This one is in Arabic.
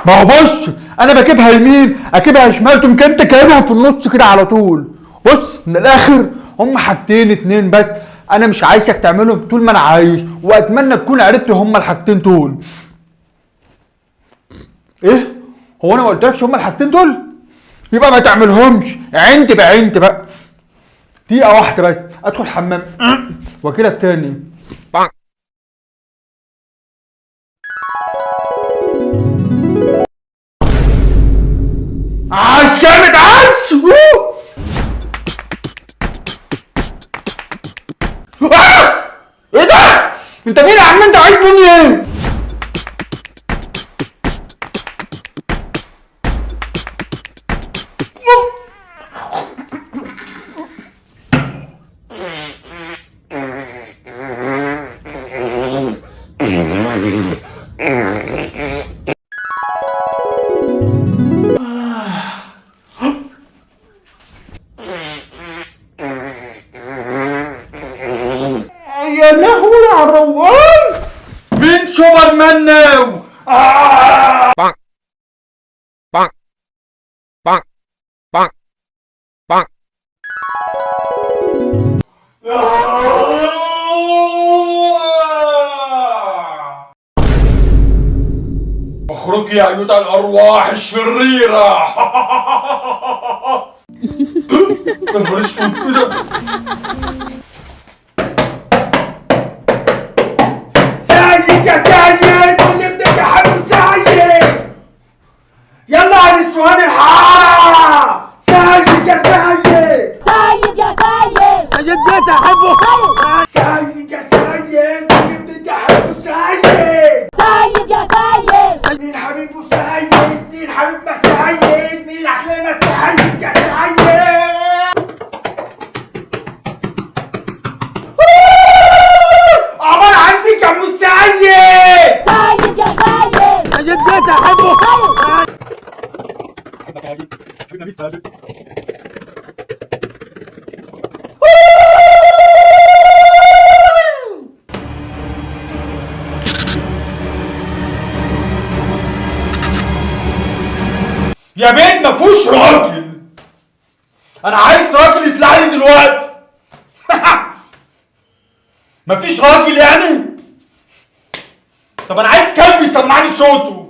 ما هو بص، انا بجيبها يمين اجيبها شمال، تقوم انت جايبها في النص كده على طول. بص من الاخر، هم حاجتين اتنين بس، انا مش عايزك تعملهم طول ما انا عايش، واتمنى تكون عرفت هم الحاجتين دول. ايه؟ هو انا ما قلتلكش هم الحاجتين دول؟ يبقى ما تعملهمش، عند بعند بقى. دقيقة واحدة بس ادخل حمام واجيلك تاني. عاش جامد عاش. ايه ده؟ انت مين يا عم؟ انت عايز مني ايه؟ يا لهوي على الروان. مين سوبرمان ناو؟ اخرجي يا ايها الارواح الشريره. ماليش كده. سيد يا سيد، ونبدأ يا حبيب سيد. يلا على نسوان الحارة. سيد يا سيد. سيد يا سيد. سيد جيت احبه. سيد يا سيد، ونبدأ يا حبيب سيد. سيد يا سيد. مين حبيبه سيد؟ مين حبيبنا سيد؟ مين أحلانا سيد يا سيد؟ عمر عندك يا أم سيد. سيد يا سيد. سيد جيت احبه. يا بنت مفيهوش راجل، انا عايز راجل يطلع لي دلوقتي. مفيش راجل يعني؟ طب انا عايز كلب يسمعني صوته.